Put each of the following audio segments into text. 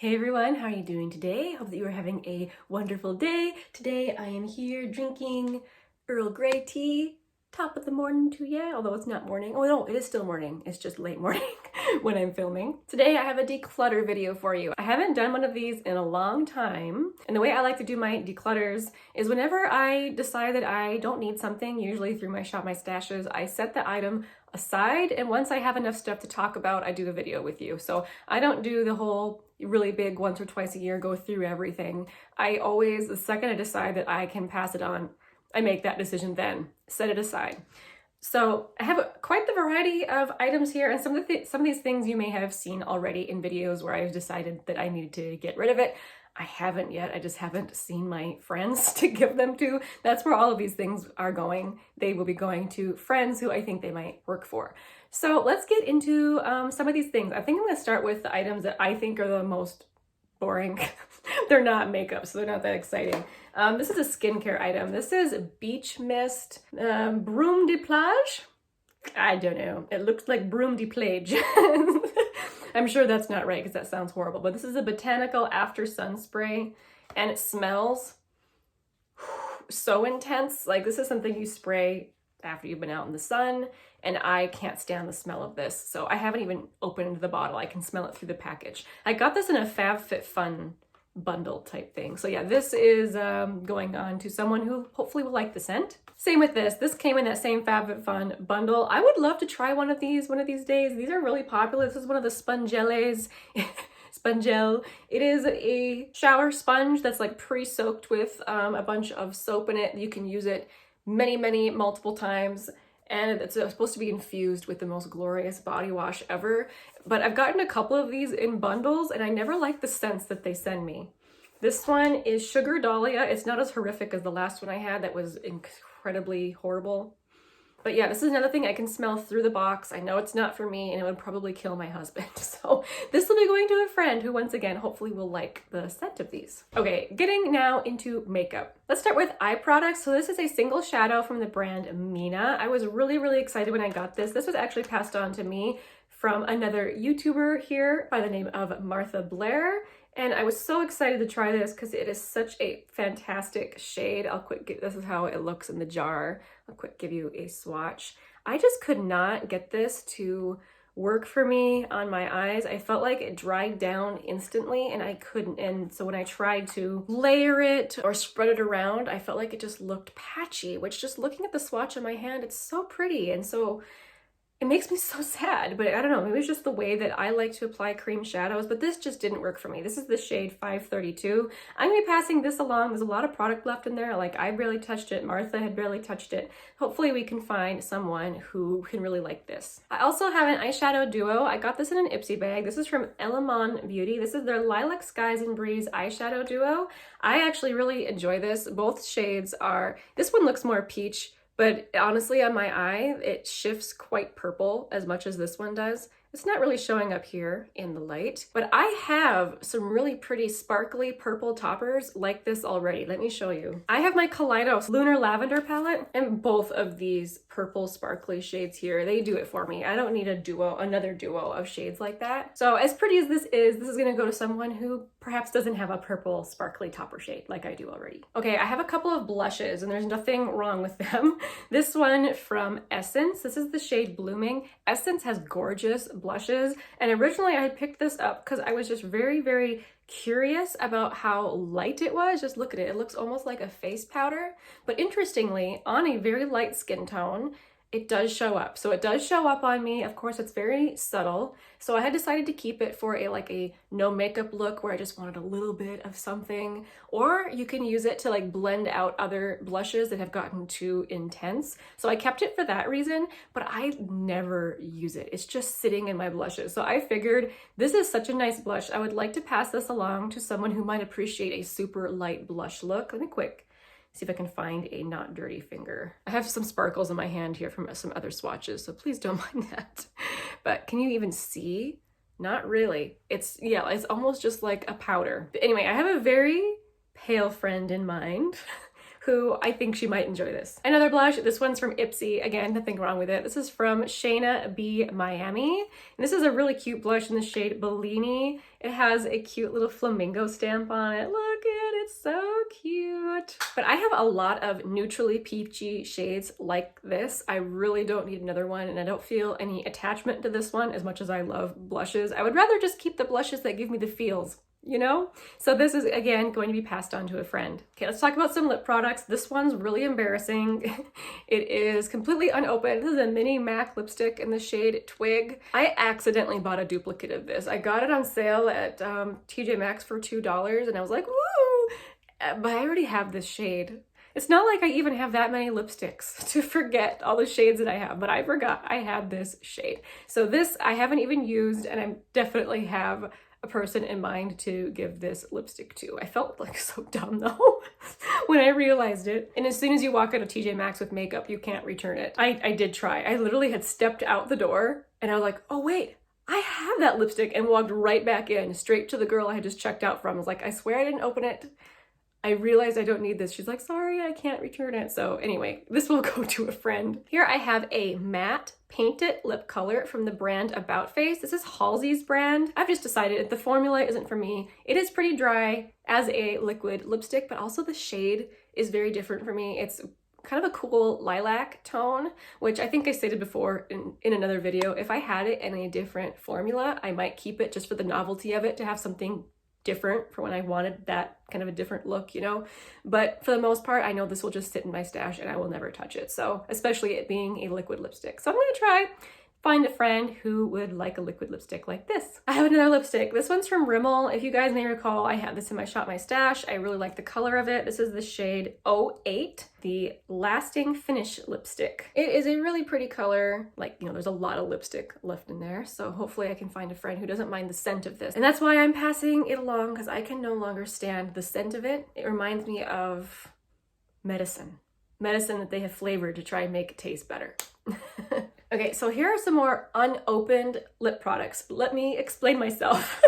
Hey everyone, how are you doing today? Hope that you are having a wonderful day. Today I am here drinking Earl Grey tea, top of the morning to you, although it's not morning. Oh no, it is still morning. It's just late morning when I'm filming. Today I have a declutter video for you. I haven't done one of these in a long time, and the way I like to do my declutters is whenever I decide that I don't need something, usually through my Shop My Stashes, I set the item aside, and once I have enough stuff to talk about, I do the video with you. So I don't do the whole really big once or twice a year go through everything. I always, the second I decide that I can pass it on, I make that decision then, set it aside. So I have quite the variety of items here, and some of these things you may have seen already in videos where I've decided that I needed to get rid of it. I haven't yet. I just haven't seen my friends to give them to. That's where all of these things are going. They will be going to friends who I think they might work for. So let's get into some of these things. I think I'm going to start with the items that I think are the most boring. They're not makeup, so they're not that exciting. This is a skincare item. This is Beach Mist Brume de Plage. I don't know. It looks like Brume de Plage. I'm sure that's not right because that sounds horrible, but this is a botanical after sun spray, and it smells so intense. Like, this is something you spray after you've been out in the sun, and I can't stand the smell of this. So I haven't even opened the bottle. I can smell it through the package. I got this in a FabFitFun bundle type thing. So yeah, this is going on to someone who hopefully will like the scent. Same with this. This came in that same FabFitFun bundle. I would love to try one of these days. These are really popular. This is one of the Spongelles. Spongel. It is a shower sponge that's like pre-soaked with a bunch of soap in it. You can use it multiple times, and it's supposed to be infused with the most glorious body wash ever. But I've gotten a couple of these in bundles, and I never like the scents that they send me. This one is Sugar Dahlia. It's not as horrific as the last one I had that was incredibly horrible. But yeah, this is another thing I can smell through the box. I know it's not for me, and it would probably kill my husband. So this will be going to a friend who, once again, hopefully will like the scent of these. Okay, getting now into makeup. Let's start with eye products. So this is a single shadow from the brand Mina. I was really excited when I got this. This was actually passed on to me from another YouTuber here by the name of Martha Blair. And I was so excited to try this because it is such a fantastic shade. This is how it looks in the jar. I'll quick give you a swatch. I just could not get this to work for me on my eyes. I felt like it dried down instantly, and I couldn't. And so when I tried to layer it or spread it around, I felt like it just looked patchy, which, just looking at the swatch on my hand, it's so pretty. And so it makes me so sad, but I don't know, maybe it's just the way that I like to apply cream shadows, but this just didn't work for me. This is the shade 532. I'm gonna be passing this along. There's a lot of product left in there. Like, I barely touched it. Martha had barely touched it. Hopefully we can find someone who can really like this. I also have an eyeshadow duo. I got this in an Ipsy bag. This is from Elamon Beauty. This is their Lilac Skies and Breeze eyeshadow duo. I actually really enjoy this. Both shades are, this one looks more peach, but honestly, on my eye, it shifts quite purple as much as this one does. It's not really showing up here in the light, but I have some really pretty sparkly purple toppers like this already. Let me show you. I have my Kaleidos Lunar Lavender palette, and both of these purple sparkly shades here, they do it for me. I don't need another duo of shades like that. So as pretty as this is gonna go to someone who perhaps doesn't have a purple sparkly topper shade like I do already. Okay, I have a couple of blushes, and there's nothing wrong with them. This one from Essence. This is the shade Blooming. Essence has gorgeous blushes, and originally I had picked this up because I was just very curious about how light it was. Just look at it. It looks almost like a face powder, but interestingly, on a very light skin tone, it does show up. So it does show up on me. Of course, it's very subtle. So I had decided to keep it for a no makeup look where I just wanted a little bit of something. Or you can use it to like blend out other blushes that have gotten too intense. So I kept it for that reason, but I never use it. It's just sitting in my blushes. So I figured this is such a nice blush. I would like to pass this along to someone who might appreciate a super light blush look. Let me quick see if I can find a not dirty finger. I have some sparkles in my hand here from some other swatches, so please don't mind that. But can you even see? Not really. It's almost just like a powder. But anyway, I have a very pale friend in mind who I think she might enjoy this. Another blush, this one's from Ipsy. Again, nothing wrong with it. This is from Shayna B. Miami. And this is a really cute blush in the shade Bellini. It has a cute little flamingo stamp on it. Look at it, it's so cute. But I have a lot of neutrally peachy shades like this. I really don't need another one, and I don't feel any attachment to this one as much as I love blushes. I would rather just keep the blushes that give me the feels, you know? So this is, again, going to be passed on to a friend. Okay, let's talk about some lip products. This one's really embarrassing. It is completely unopened. This is a mini MAC lipstick in the shade Twig. I accidentally bought a duplicate of this. I got it on sale at TJ Maxx for $2, and I was like, woo! But I already have this shade. It's not like I even have that many lipsticks to forget all the shades that I have, but I forgot I had this shade. So this I haven't even used, and I definitely have a person in mind to give this lipstick to. I felt like so dumb though when I realized it. And as soon as you walk out of TJ Maxx with makeup, you can't return it. I did try. I literally had stepped out the door and I was like, oh wait, I have that lipstick, and walked right back in, straight to the girl I had just checked out from. I was like, I swear I didn't open it. I realized I don't need this. She's like, sorry, I can't return it. So anyway, this will go to a friend. Here I have a matte painted lip color from the brand About Face. This is Halsey's brand. I've just decided the formula isn't for me. It is pretty dry as a liquid lipstick, but also the shade is very different for me. It's kind of a cool lilac tone, which I think I stated before in another video. If I had it in a different formula, I might keep it just for the novelty of it, to have something different for when I wanted that kind of a different look, you know? But for the most part, I know this will just sit in my stash and I will never touch it. So especially it being a liquid lipstick. So I'm gonna try find a friend who would like a liquid lipstick like this. I have another lipstick. This one's from Rimmel. If you guys may recall, I had this in my Shop My Stash. I really like the color of it. This is the shade 08, the Lasting Finish lipstick. It is a really pretty color. Like, you know, there's a lot of lipstick left in there. So hopefully I can find a friend who doesn't mind the scent of this. And that's why I'm passing it along, because I can no longer stand the scent of it. It reminds me of medicine that they have flavored to try and make it taste better. Okay, so here are some more unopened lip products. Let me explain myself.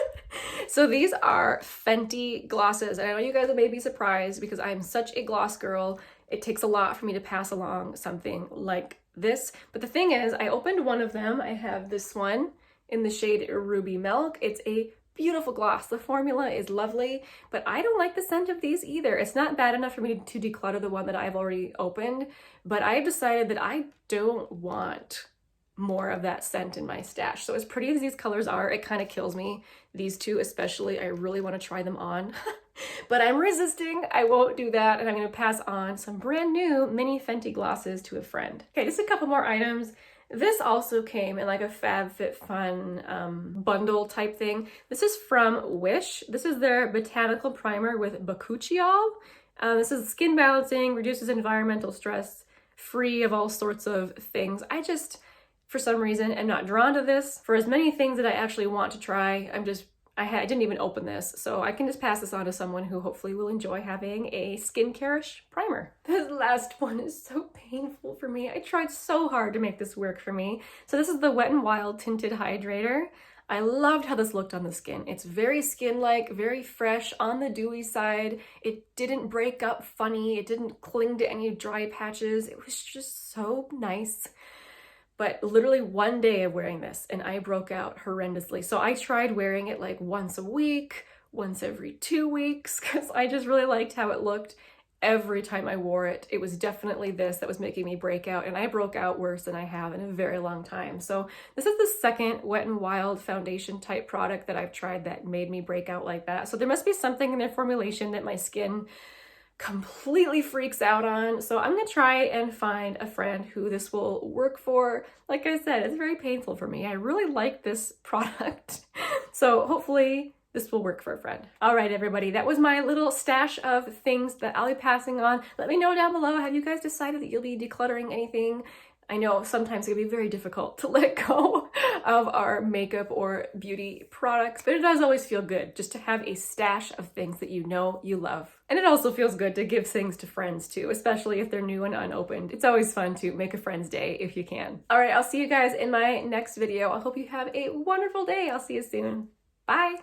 So these are Fenty glosses, and I know you guys may be surprised because I'm such a gloss girl. It takes a lot for me to pass along something like this. But the thing is, I opened one of them. I have this one in the shade Ruby Milk. It's a beautiful gloss. The formula is lovely, but I don't like the scent of these either. It's not bad enough for me to declutter the one that I've already opened, but I've decided that I don't want more of that scent in my stash. So as pretty as these colors are, it kind of kills me. These two especially, I really want to try them on, but I'm resisting. I won't do that, and I'm going to pass on some brand new mini Fenty glosses to a friend. Okay, just a couple more items. This also came in like a FabFitFun bundle type thing. This is from Wish. This is their botanical primer with bakuchiol. This is skin balancing, reduces environmental stress, free of all sorts of things. I just, for some reason, am not drawn to this. For as many things that I actually want to try, I didn't even open this, so I can just pass this on to someone who hopefully will enjoy having a skincare-ish primer. This last one is so painful for me. I tried so hard to make this work for me. So this is the Wet n Wild Tinted Hydrator. I loved how this looked on the skin. It's very skin-like, very fresh, on the dewy side. It didn't break up funny. It didn't cling to any dry patches. It was just so nice. But literally one day of wearing this and I broke out horrendously. So I tried wearing it like once a week, once every 2 weeks, because I just really liked how it looked. Every time I wore it, it was definitely this that was making me break out, and I broke out worse than I have in a very long time. So this is the second Wet n Wild foundation type product that I've tried that made me break out like that. So there must be something in their formulation that my skin completely freaks out on. So I'm gonna try and find a friend who this will work for. Like I said, it's very painful for me. I really like this product. So hopefully this will work for a friend. All right, everybody, that was my little stash of things that I'll be passing on. Let me know down below, have you guys decided that you'll be decluttering anything? I know sometimes it can be very difficult to let go of our makeup or beauty products, but it does always feel good just to have a stash of things that you know you love. And it also feels good to give things to friends too, especially if they're new and unopened. It's always fun to make a friend's day if you can. All right, I'll see you guys in my next video. I hope you have a wonderful day. I'll see you soon. Bye.